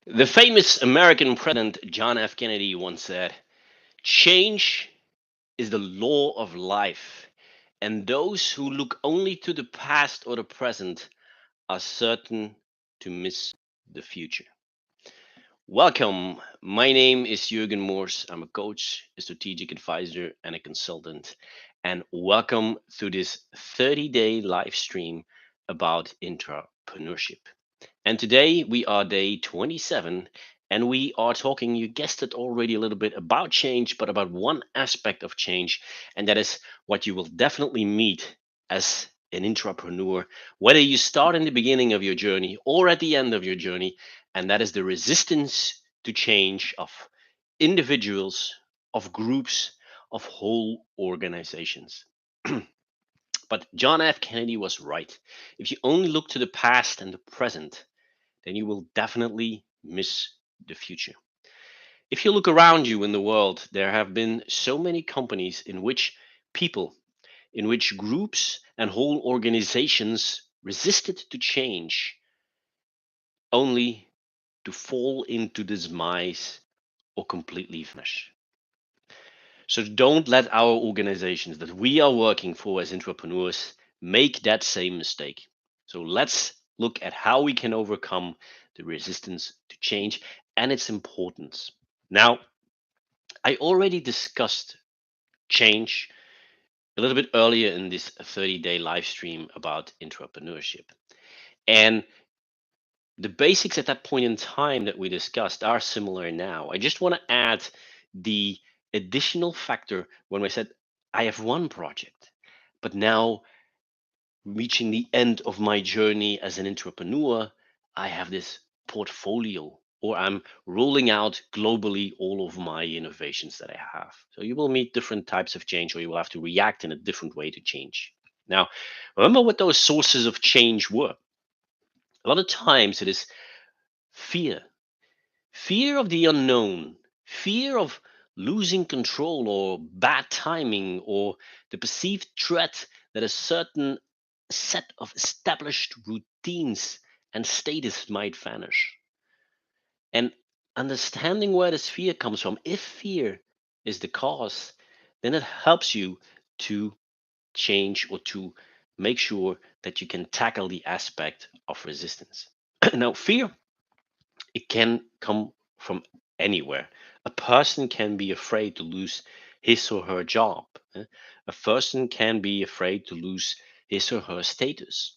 The famous American president John F. Kennedy once said, "Change is the law of life, and those who look only to the past or the present are certain to miss the future." Welcome. My name is Jürgen Moors. I'm a coach, a strategic advisor, and a consultant. And welcome to this 30-day live stream about intrapreneurship. And today we are day 27, and we are talking, you guessed it already, a little bit about change, but about one aspect of change, and that is what you will definitely meet as an intrapreneur, whether you start in the beginning of your journey or at the end of your journey, and that is the resistance to change of individuals, of groups, of whole organizations. But John F. Kennedy was right. If you only look to the past and the present, then you will definitely miss the future. If you look around you in the world, there have been so many companies in which people, in which groups and whole organizations resisted to change only to fall into demise or completely vanish. So don't let our organizations that we are working for as entrepreneurs make that same mistake. So let's look at how we can overcome the resistance to change and its importance. Now, I already discussed change a little bit earlier in this 30-day live stream about entrepreneurship. And the basics at that point in time that we discussed are similar now. I just want to add the additional factor when I said I have one project, but now reaching the end of my journey as an entrepreneur, I have this portfolio or I'm rolling out globally all of my innovations that I have. So you will meet different types of change or you will have to react in a different way to change. Now, remember what those sources of change were. A lot of times it is fear, fear of the unknown, fear of losing control or bad timing or the perceived threat that a certain set of established routines and status might vanish. And understanding where this fear comes from, if fear is the cause, then it helps you to change or to make sure that you can tackle the aspect of resistance. Now, fear, it can come from anywhere. A person can be afraid to lose his or her job. A person can be afraid to lose his or her status.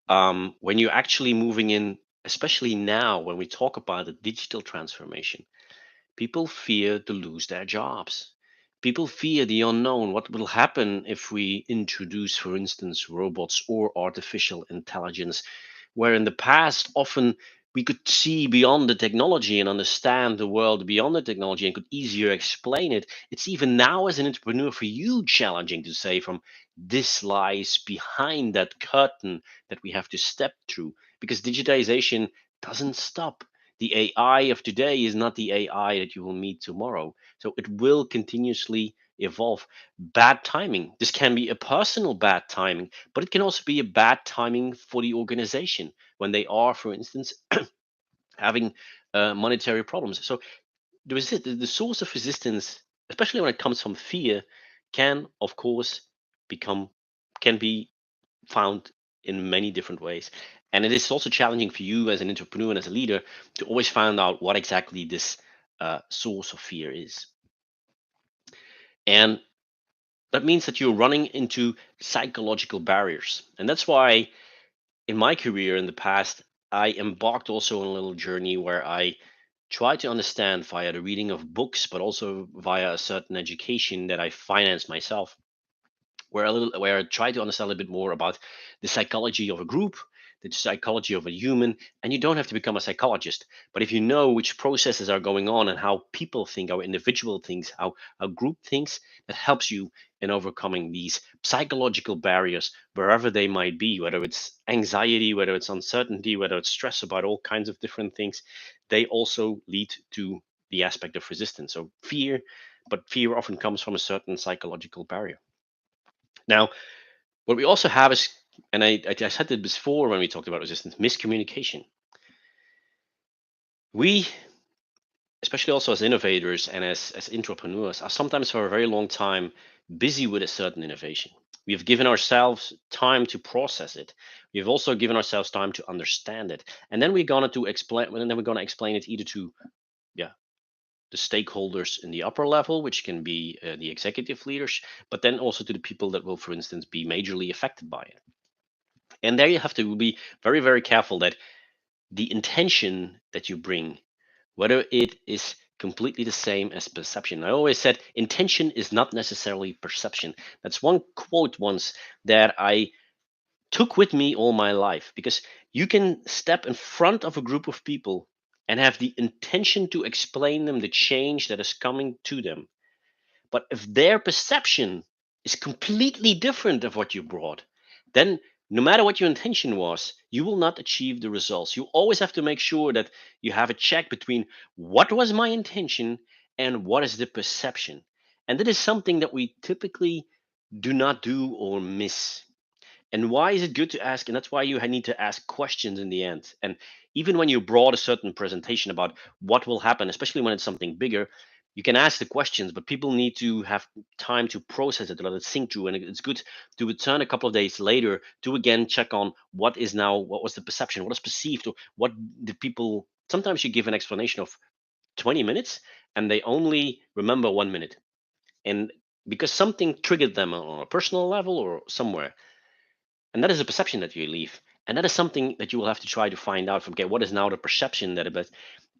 When you're actually moving in, especially now when we talk about the digital transformation, people fear to lose their jobs. People fear the unknown. What will happen if we introduce, for instance, robots or artificial intelligence, where in the past often we could see beyond the technology and understand the world beyond the technology and could easier explain it. It's even now as an entrepreneur for you challenging to say from this lies behind that curtain that we have to step through because digitization doesn't stop. The AI of today is not the AI that you will meet tomorrow. So it will continuously evolve. Bad timing. This can be a personal bad timing, but it can also be a bad timing for the organization when they are, for instance, having monetary problems. So the source of resistance, especially when it comes from fear, can of course become can be found in many different ways. And it is also challenging for you as an entrepreneur and as a leader to always find out what exactly this source of fear is. And that means that you're running into psychological barriers. And that's why in my career in the past, I embarked also on a little journey where I tried to understand via the reading of books, but also via a certain education that I financed myself where I try to understand a little bit more about the psychology of a group, the psychology of a human, and you don't have to become a psychologist. But if you know which processes are going on and how people think, how individual thinks, how a group thinks, that helps you in overcoming these psychological barriers wherever they might be, whether it's anxiety, whether it's uncertainty, whether it's stress about all kinds of different things, they also lead to the aspect of resistance. So fear, but fear often comes from a certain psychological barrier. Now, what we also have is, and I said it before when we talked about resistance, miscommunication. We, especially also as innovators and as entrepreneurs, are sometimes for a very long time busy with a certain innovation. We've given ourselves time to process it. We've also given ourselves time to understand it, and then we're going to explain it either to, yeah, the stakeholders in the upper level, which can be the executive leaders, but then also to the people that will, for instance, be majorly affected by it. And there you have to be very, very careful that the intention that you bring, whether it is completely the same as perception. I always said intention is not necessarily perception. That's one quote once that I took with me all my life, because you can step in front of a group of people and have the intention to explain them the change that is coming to them. But if their perception is completely different of what you brought, then no matter what your intention was, you will not achieve the results. You always have to make sure that you have a check between what was my intention and what is the perception. And that is something that we typically do not do or miss. And why is it good to ask? And that's why you need to ask questions in the end. And even when you brought a certain presentation about what will happen, especially when it's something bigger, you can ask the questions, but people need to have time to process it, to let it sink through. And it's good to return a couple of days later to again check on what was the perception, what is perceived, or what did people. Sometimes you give an explanation of 20 minutes and they only remember 1 minute. And because something triggered them on a personal level or somewhere, and that is a perception that you leave, and that is something that you will have to try to find out from, okay, what is now the perception that about.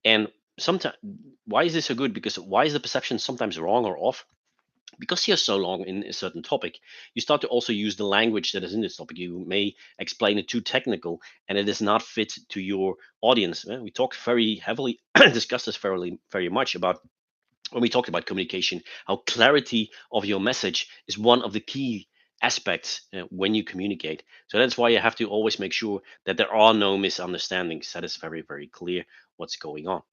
And sometimes, why is this so good? Because why is the perception sometimes wrong or off? Because you're so long in a certain topic, you start to also use the language that is in this topic. You may explain it too technical and it does not fit to your audience. We talked very heavily discussed this very much about when we talked about communication, how clarity of your message is one of the key aspects when you communicate. So that's why you have to always make sure that there are no misunderstandings. That is very, very clear what's going on.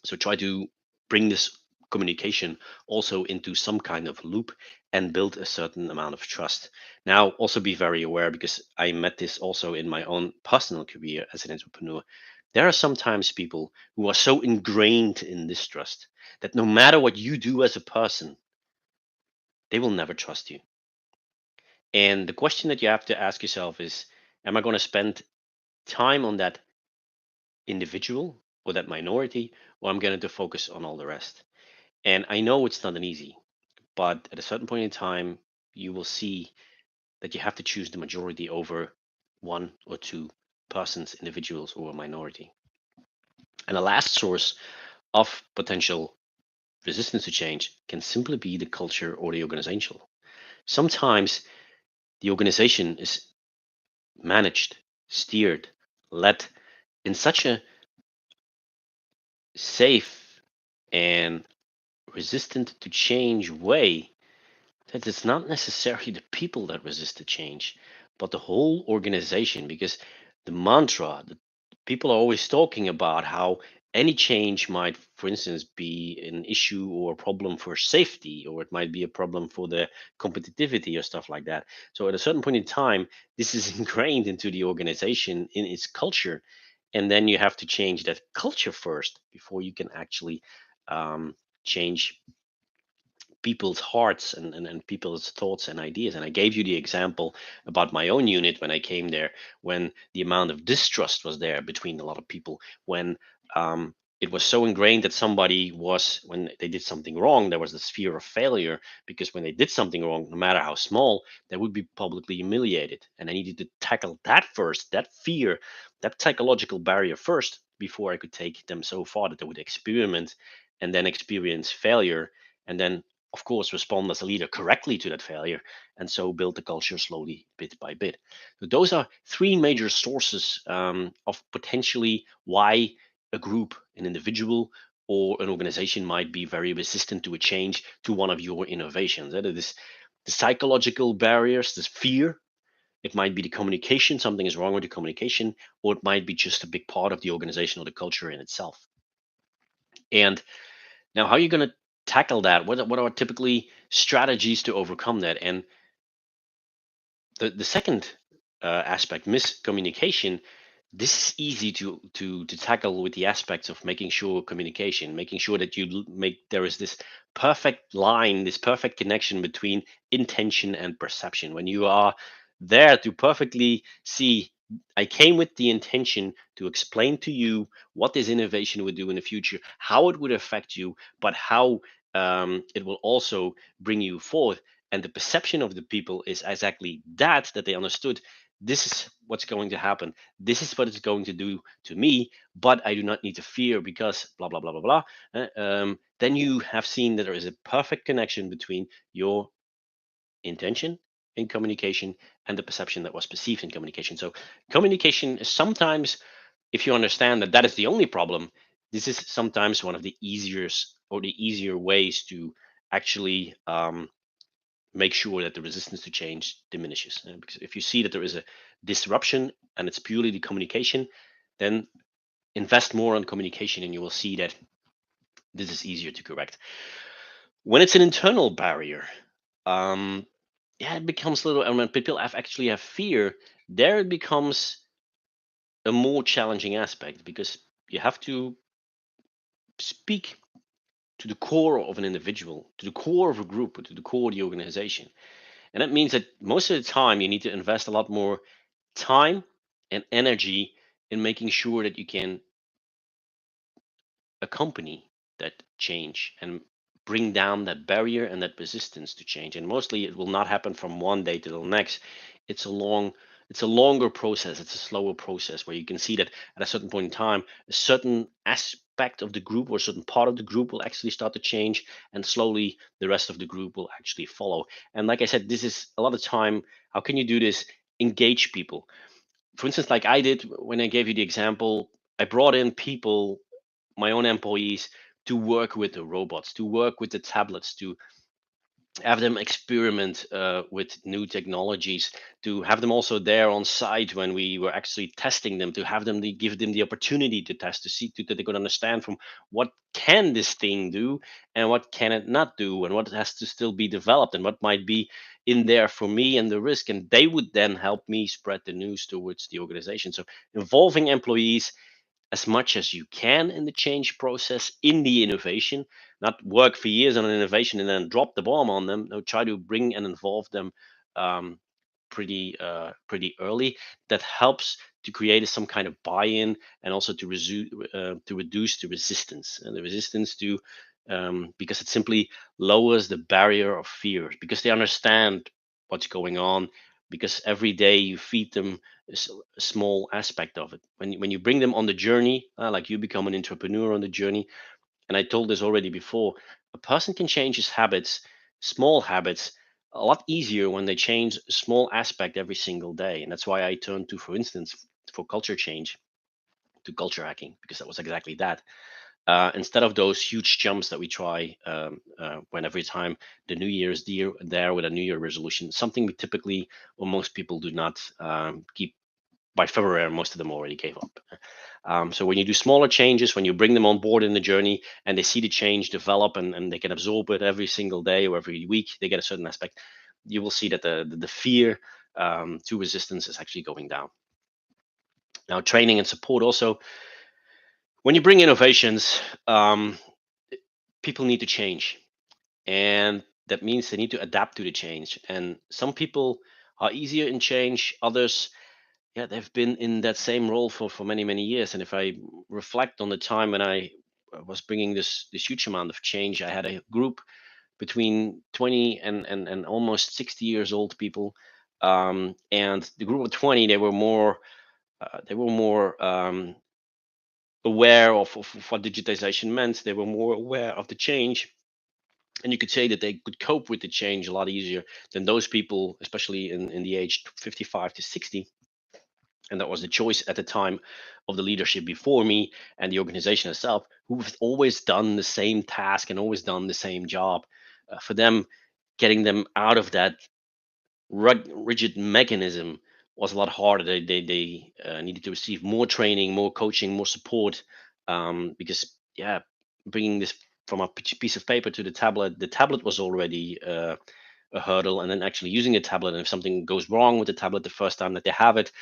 So try to bring this communication also into some kind of loop and build a certain amount of trust. Now, also be very aware, because I met this also in my own personal career as an entrepreneur. There are sometimes people who are so ingrained in this trust that no matter what you do as a person, they will never trust you. And the question that you have to ask yourself is, am I going to spend time on that individual or that minority, or I'm going to focus on all the rest? And I know it's not an easy, but at a certain point in time, you will see that you have to choose the majority over one or two persons, individuals, or a minority. And the last source of potential resistance to change can simply be the culture or the organization. Sometimes the organization is managed, steered, led in such a safe and resistant to change way that it's not necessarily the people that resist the change, but the whole organization. Because the mantra that people are always talking about, how any change might, for instance, be an issue or a problem for safety, or it might be a problem for the competitivity or stuff like that. So at a certain point in time, this is ingrained into the organization in its culture. And then you have to change that culture first before you can actually change people's hearts and people's thoughts and ideas. And I gave you the example about my own unit when I came there, when the amount of distrust was there between a lot of people, when it was so ingrained that somebody was, when they did something wrong, there was this fear of failure, because when they did something wrong, no matter how small, they would be publicly humiliated. And I needed to tackle that first, that fear, that psychological barrier first, before I could take them so far that they would experiment and then experience failure, and then of course respond as a leader correctly to that failure, and so build the culture slowly, bit by bit. So those are three major sources of potentially why a group, an individual, or an organization might be very resistant to a change to one of your innovations. That is the psychological barriers, this fear. It might be the communication, something is wrong with the communication, or it might be just a big part of the organization or the culture in itself. And now, how are you going to tackle that? What are typically strategies to overcome that? And the second aspect, miscommunication, This is easy to tackle with the aspects of making sure communication, making sure that make there is this perfect line, this perfect connection between intention and perception. When you are there to perfectly see, I came with the intention to explain to you what this innovation would do in the future, how it would affect you, but how it will also bring you forth. And the perception of the people is exactly that they understood this is what's going to happen, this is what it's going to do to me, but I do not need to fear because blah blah blah blah blah. Then you have seen that there is a perfect connection between your intention in communication and the perception that was perceived in communication. So communication is sometimes, if you understand that that is the only problem, this is sometimes one of the easier ways to actually make sure that the resistance to change diminishes. Because if you see that there is a disruption and it's purely the communication, then invest more on communication and you will see that this is easier to correct. When it's an internal barrier, um, yeah, it becomes a little, and when people actually have fear, there it becomes a more challenging aspect because you have to speak to the core of an individual, to the core of a group, to the core of the organization. And that means that most of the time you need to invest a lot more time and energy in making sure that you can accompany that change and bring down that barrier and that resistance to change. And mostly it will not happen from one day to the next. it's a long it's a longer process, it's a slower process where you can see that at a certain point in time a certain aspect of the group or a certain part of the group will actually start to change, and slowly the rest of the group will actually follow. And like I said, this is a lot of time. How can you do this? Engage people. For instance, like I did when I gave you the example, I brought in people, my own employees, to work with the robots, to work with the tablets, to have them experiment with new technologies, to have them also there on site when we were actually testing them, to have them give them the opportunity to test, to see that they could understand from what can this thing do and what can it not do and what has to still be developed and what might be in there for me and the risk. And they would then help me spread the news towards the organization. So involving employees as much as you can in the change process, in the innovation, not work for years on an innovation and then drop the bomb on them. No, try to bring and involve them um, pretty early. That helps to create some kind of buy-in and also to reduce the resistance, and the resistance to because it simply lowers the barrier of fear because they understand what's going on, because every day you feed them a small aspect of it. When you bring them on the journey, like you become an entrepreneur on the journey, and I told this already before, a person can change his habits, small habits, a lot easier when they change a small aspect every single day. And that's why I turned to, for instance, for culture change, to culture hacking, because that was exactly that. Instead of those huge jumps that we try when every time the new year is there with a new year resolution, something we typically or most people do not keep. By February, most of them already gave up. So when you do smaller changes, when you bring them on board in the journey and they see the change develop, and they can absorb it every single day or every week, they get a certain aspect, you will see that the fear to resistance is actually going down. Now, training and support also. When you bring innovations, people need to change, and that means they need to adapt to the change. And some people are easier in change, others, yeah, they've been in that same role for many many years. And if I reflect on the time when I was bringing this huge amount of change, I had a group between 20 and almost 60 years old people, and the group of 20, they were more aware of what digitization meant. They were more aware of the change, and you could say that they could cope with the change a lot easier than those people, especially in the age 55 to 60. And that was the choice at the time of the leadership before me and the organization itself, who've always done the same task and always done the same job. For them, getting them out of that rigid mechanism was a lot harder. They needed to receive more training, more coaching, more support, because yeah, bringing this from a piece of paper to the tablet was already a hurdle, and then actually using a tablet. And if something goes wrong with the tablet the first time that they have it,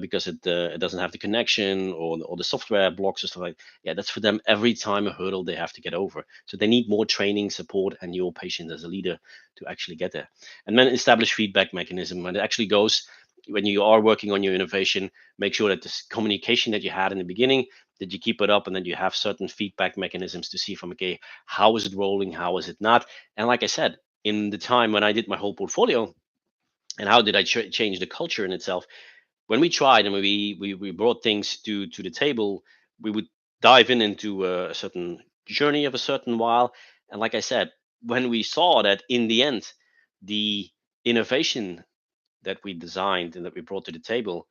because it doesn't have the connection, or the software blocks or stuff like, yeah, that's for them every time a hurdle they have to get over. So they need more training, support, and your patience as a leader to actually get there. And then establish feedback mechanism. When it actually goes, when you are working on your innovation, make sure that this communication that you had in the beginning, that you keep it up, and then you have certain feedback mechanisms to see from, okay, how is it rolling, how is it not. And like I said, in the time when I did my whole portfolio, and how did I change the culture in itself, when we tried and we brought things to the table, we would dive into a certain journey of a certain while. And like I said, when we saw that in the end, the innovation that we designed and that we brought to the table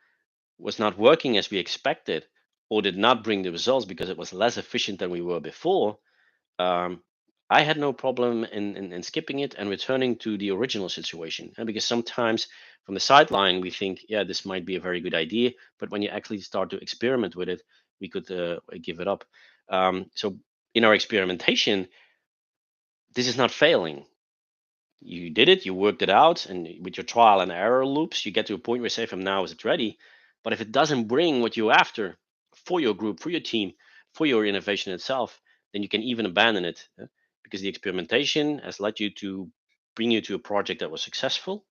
was not working as we expected, or did not bring the results because it was less efficient than we were before, um, I had no problem in skipping it and returning to the original situation. And because sometimes from the sideline, we think, yeah, this might be a very good idea. But when you actually start to experiment with it, we could give it up. So in our experimentation, this is not failing. You did it, you worked it out, and with your trial and error loops, you get to a point where you say, from now, is it ready? But if it doesn't bring what you're after for your group, for your team, for your innovation itself, then you can even abandon it, because the experimentation has led you to bring you to a project that was successful.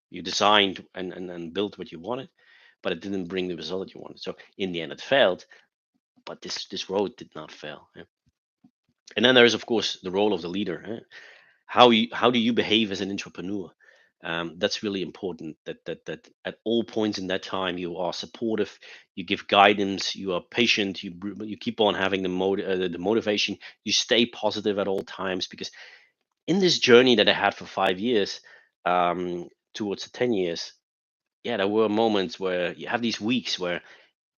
You designed and built what you wanted, but it didn't bring the result that you wanted. So in the end, it failed. But this road did not fail. And then there is, of course, the role of the leader. How do you behave as an entrepreneur? That's really important, that at all points in that time you are supportive, you give guidance, you are patient, you keep on having the motivation, you stay positive at all times. Because in this journey that I had for 5 years, towards the 10 years, yeah, there were moments where you have these weeks where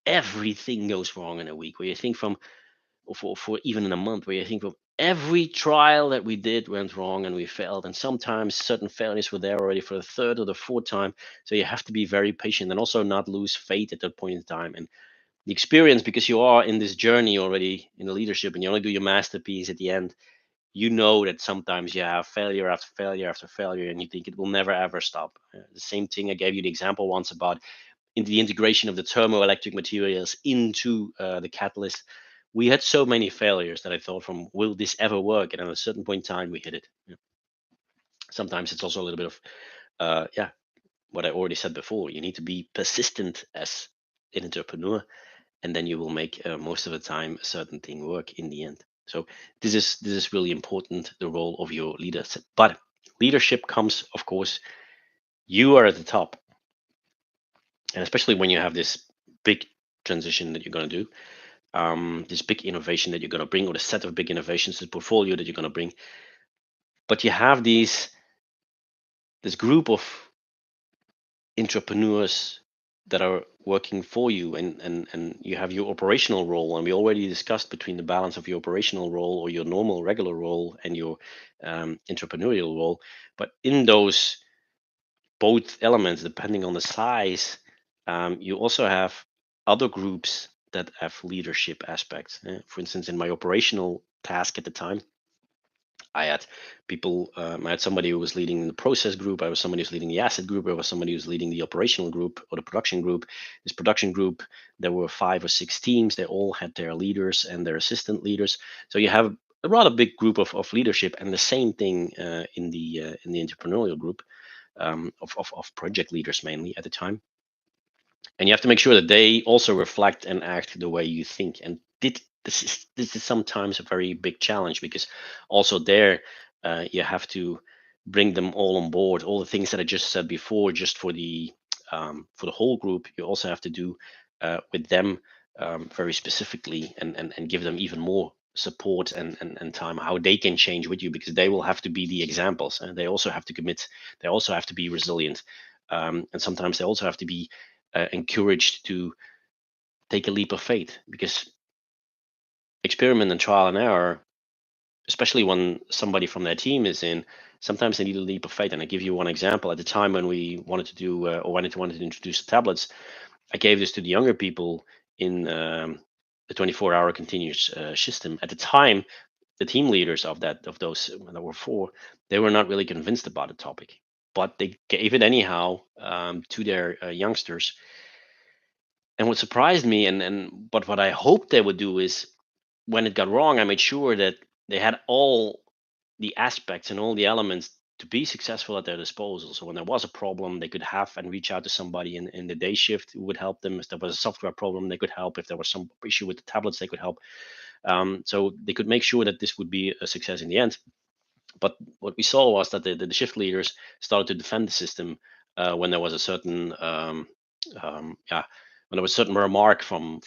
everything goes wrong in a week, where you think from, or for even in a month, where you think of every trial that we did went wrong and we failed. And sometimes certain failures were there already for the third or the fourth time. So you have to be very patient and also not lose faith at that point in time. And the experience, because you are in this journey already in the leadership, and you only do your masterpiece at the end, you know that sometimes you have failure after failure after failure, and you think it will never ever stop. The same thing I gave you the example once about in the integration of the thermoelectric materials into the catalyst. We had so many failures that I thought, from, will this ever work? And at a certain point in time, we hit it. Sometimes it's also a little bit of, yeah, what I already said before. You need to be persistent as an entrepreneur, and then you will make, most of the time, a certain thing work in the end. So this is really important, the role of your leaders. But leadership comes, of course, you are at the top, and especially when you have this big transition that you're going to do, this big innovation that you're going to bring, or the set of big innovations, the portfolio that you're going to bring. But you have this group of entrepreneurs that are working for you, and you have your operational role. And we already discussed between the balance of your operational role, or your normal regular role, and your entrepreneurial role. But in those both elements, depending on the size, you also have other groups that have leadership aspects. For instance, in my operational task at the time, I had people. I had somebody who was leading the process group. I was somebody who's leading the asset group. I was somebody who's leading the operational group, or the production group. This production group, there were 5 or 6 teams. They all had their leaders and their assistant leaders. So you have a rather big group of leadership. And the same thing in the entrepreneurial group, of project leaders mainly at the time. And you have to make sure that they also reflect and act the way you think. And this is sometimes a very big challenge, because also there, you have to bring them all on board. All the things that I just said before, just for the whole group, you also have to do with them, very specifically, and give them even more support and time, how they can change with you, because they will have to be the examples, and they also have to commit. They also have to be resilient, and sometimes they also have to be encouraged to take a leap of faith, because experiment and trial and error, especially when somebody from their team is in, sometimes they need a leap of faith. And I give you one example. At the time when we wanted to do, or wanted to introduce tablets, I gave this to the younger people in the 24-hour continuous system. At the time, the team leaders of those there were four, they were not really convinced about the topic, but they gave it anyhow to their youngsters. And what surprised me, but what I hoped they would do is, when it got wrong, I made sure that they had all the aspects and all the elements to be successful at their disposal. So when there was a problem, they could have and reach out to somebody in the day shift who would help them. If there was a software problem, they could help. If there was some issue with the tablets, they could help. So they could make sure that this would be a success in the end. But what we saw was that the shift leaders started to defend the system when there was a certain yeah, when there was a certain remark from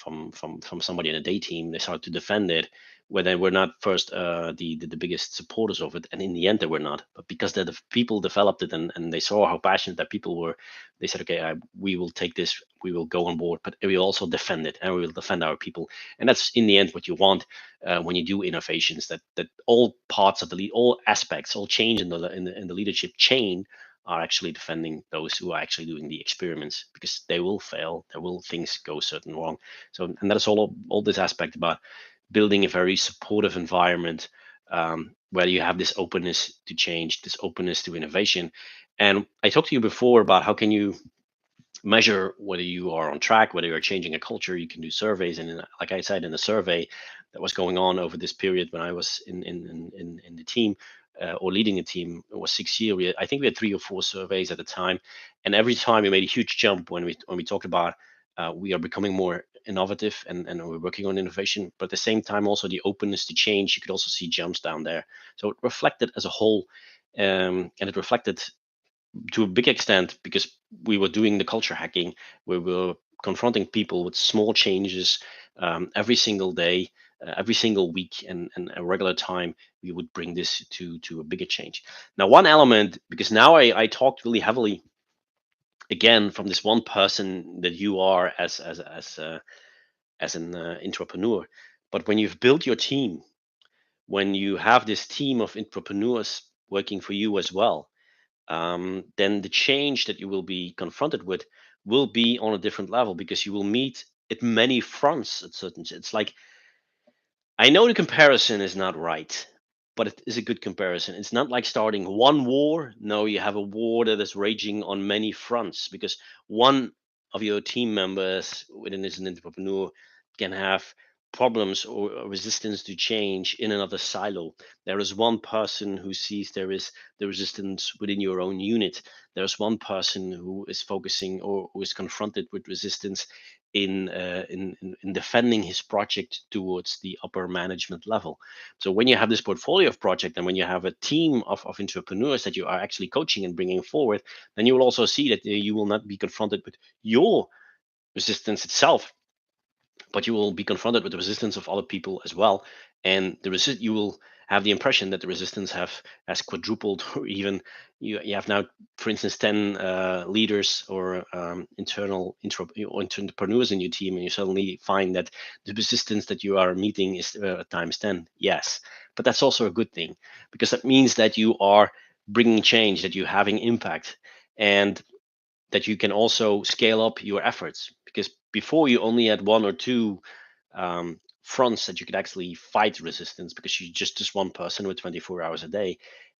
somebody in the day team. They started to defend it, where they were not first the biggest supporters of it, and in the end they were not. But because the people developed it, and they saw how passionate that people were, they said, okay, we will take this, we will go on board, but we will also defend it, and we will defend our people. And that's in the end what you want when you do innovations, that all parts of the lead, all aspects, all change in the leadership chain are actually defending those who are actually doing the experiments, because they will fail, there will things go certain wrong. So, and that is all this aspect about building a very supportive environment, where you have this openness to change, this openness to innovation. And I talked to you before about how can you measure whether you are on track, whether you're changing a culture. You can do surveys, and like I said, in a survey that was going on over this period when I was in the team, or leading a team, it was 6 years. I think we had 3 or 4 surveys at the time, and every time we made a huge jump when we talked about we are becoming more innovative, and we're working on innovation, but at the same time also the openness to change. You could also see jumps down there. So it reflected as a whole, and it reflected to a big extent because we were doing the culture hacking. We were confronting people with small changes every single day, every single week, and a regular time. We would bring this to a bigger change. Now, one element, because now I talked really heavily again from this one person that you are as an entrepreneur. But when you've built your team, when you have this team of entrepreneurs working for you as well, then the change that you will be confronted with will be on a different level, because you will meet at many fronts at certain. It's like, I know the comparison is not right, but it is a good comparison. It's not like starting one war. No, you have a war that is raging on many fronts, because one of your team members within as an entrepreneur can have problems or resistance to change in another silo. There is one person who sees there is the resistance within your own unit. There's one person who is focusing or who is confronted with resistance in defending his project towards the upper management level. So when you have this portfolio of project, and when you have a team of entrepreneurs that you are actually coaching and bringing forward, then you will also see that you will not be confronted with your resistance itself, but you will be confronted with the resistance of other people as well. And you will have the impression that the resistance has quadrupled, or even you have now, for instance, 10 leaders or entrepreneurs in your team, and you suddenly find that the resistance that you are meeting is times 10. Yes, but that's also a good thing, because that means that you are bringing change, that you're having impact, and that you can also scale up your efforts, because before you only had 1 or 2 fronts that you could actually fight resistance, because you just one person with 24 hours a day.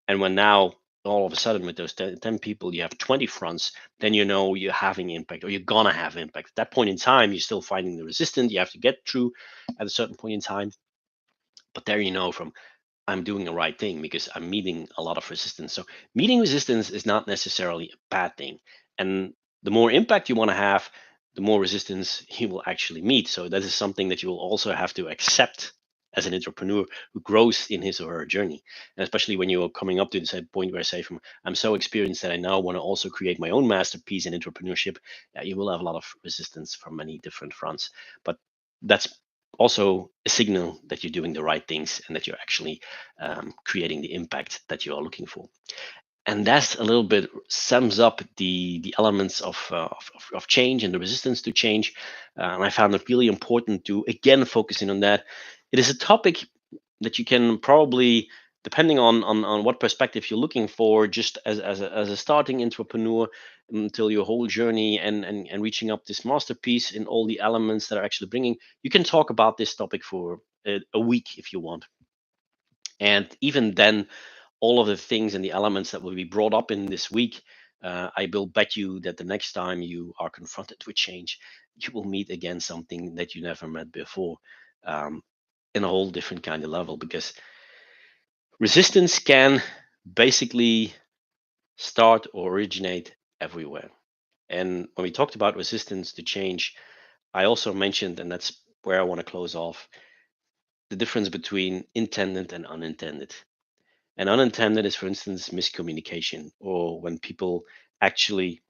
And when now all of a sudden with those 10 people you have 20 fronts, then you know you're having impact, or you're gonna have impact. At that point in time, you're still fighting the resistance, you have to get through at a certain point in time, but there you know from I'm doing the right thing because I'm meeting a lot of resistance. So meeting resistance is not necessarily a bad thing. And the more impact you want to have, the more resistance you will actually meet. So that is something that you will also have to accept as an entrepreneur who grows in his or her journey. And especially when you're coming up to this point where I say, from I'm so experienced that I now want to also create my own masterpiece in entrepreneurship, you will have a lot of resistance from many different fronts. But that's also a signal that you're doing the right things, and that you're actually creating the impact that you are looking for. And that's a little bit sums up the elements of change and the resistance to change. And I found it really important to again focusing on that. It is a topic that you can probably, depending on what perspective you're looking for, just as a starting entrepreneur, until your whole journey and reaching up this masterpiece in all the elements that are actually bringing, you can talk about this topic for a week if you want. And even then, all of the things and the elements that will be brought up in this week, I will bet you that the next time you are confronted with change, you will meet again something that you never met before, um, in a whole different kind of level. Because resistance can basically start or originate everywhere. And when we talked about resistance to change, I also mentioned, and that's where I want to close off, the difference between intended and unintended. And unintended is, for instance, miscommunication, or when people actually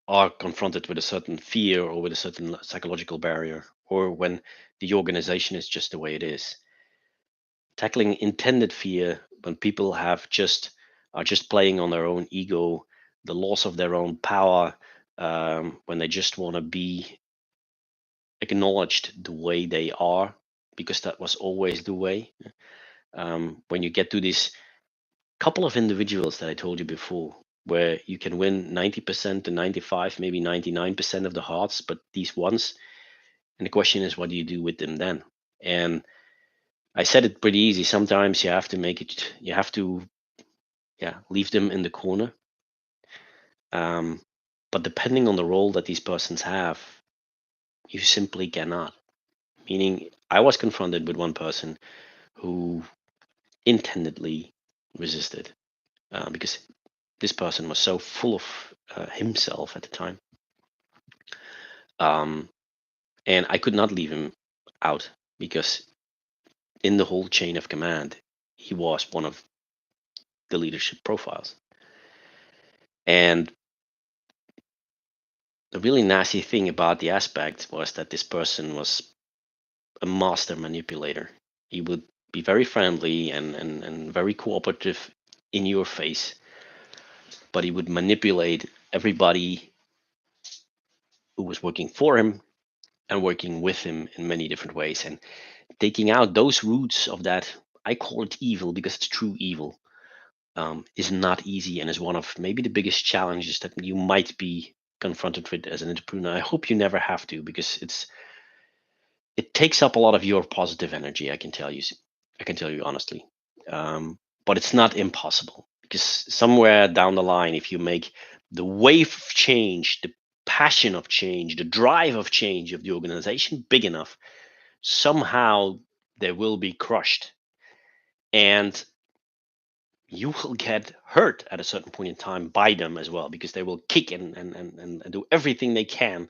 are confronted with a certain fear or with a certain psychological barrier, or when the organization is just the way it is. Tackling intended fear, when people have just are just playing on their own ego, the loss of their own power, when they just want to be acknowledged the way they are, because that was always the way. When you get to this couple of individuals that I told you before, where you can win 90% to 95, maybe 99% of the hearts, but these ones, and the question is, what do you do with them then? And I said it pretty easy. Sometimes you have to make it, you have to, yeah, leave them in the corner. Um, but depending on the role that these persons have, you simply cannot. Meaning, I was confronted with one person who intendedly resisted, because this person was so full of himself at the time. Um, and I could not leave him out, because in the whole chain of command, he was one of the leadership profiles. And the really nasty thing about the aspect was that this person was a master manipulator. He would be very friendly and very cooperative in your face, but he would manipulate everybody who was working for him and working with him in many different ways. And taking out those roots of that, I call it evil because it's true evil, is not easy, and is one of maybe the biggest challenges that you might be confronted with as an entrepreneur. I hope you never have to, because it takes up a lot of your positive energy. I can tell you honestly, but it's not impossible, because somewhere down the line, if you make the wave of change, the passion of change, the drive of change of the organization big enough, somehow they will be crushed, and you will get hurt at a certain point in time by them as well, because they will kick and do everything they can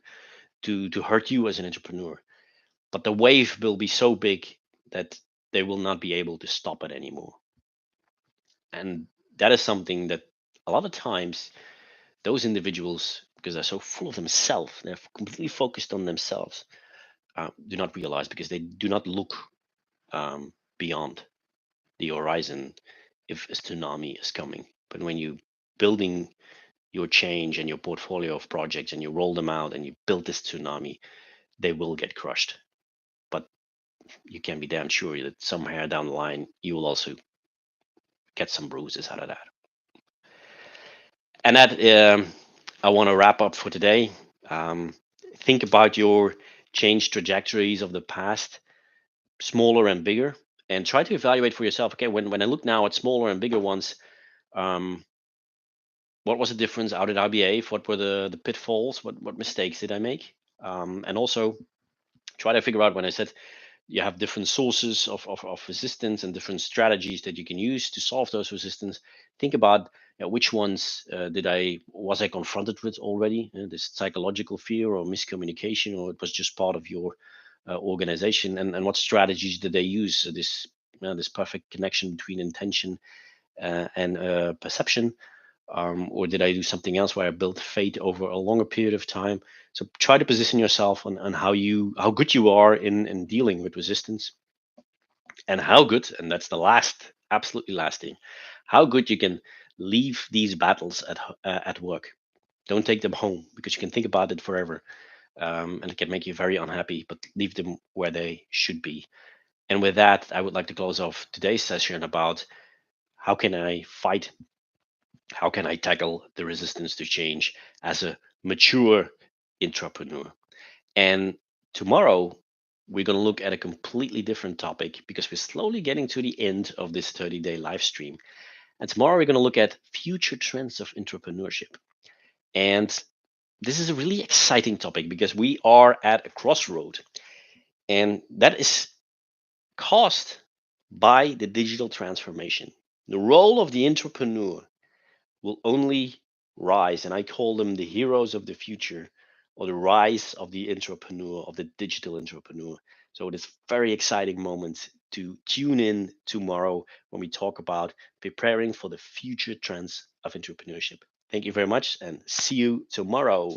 to hurt you as an entrepreneur. But the wave will be so big that they will not be able to stop it anymore. And that is something that a lot of times those individuals, because they're so full of themselves, they're completely focused on themselves, do not realize, because they do not look beyond the horizon if a tsunami is coming. But when you building your change and your portfolio of projects and you roll them out and you build this tsunami, they will get crushed. But you can be damn sure that somewhere down the line you will also get some bruises out of that. And that, I want to wrap up for today. Um, think about your change trajectories of the past, smaller and bigger, and try to evaluate for yourself. Okay, when I look now at smaller and bigger ones, um, what was the difference? How did I behave? What were the pitfalls? What mistakes did I make? And also try to figure out, when I said you have different sources of resistance and different strategies that you can use to solve those resistance. Think about, which ones did I was I confronted with already, this psychological fear or miscommunication, or it was just part of your organization, and what strategies did they use. So this perfect connection between intention and perception, or did I do something else where I built faith over a longer period of time? So try to position yourself on how good you are in dealing with resistance, and how good, and that's the last, absolutely last thing, how good you can leave these battles at work. Don't take them home, because you can think about it forever, and it can make you very unhappy. But leave them where they should be. And with that, I would like to close off today's session about how can I fight how can I tackle the resistance to change as a mature intrapreneur? And tomorrow, we're going to look at a completely different topic because we're slowly getting to the end of this 30-day live stream. And tomorrow we're going to look at future trends of entrepreneurship. And this is a really exciting topic because we are at a crossroad, and that is caused by the digital transformation. The role of the entrepreneur will only rise, and I call them the heroes of the future, or the rise of the entrepreneur, of the digital entrepreneur. So it is very exciting moment to tune in tomorrow when we talk about preparing for the future trends of entrepreneurship. Thank you very much and see you tomorrow.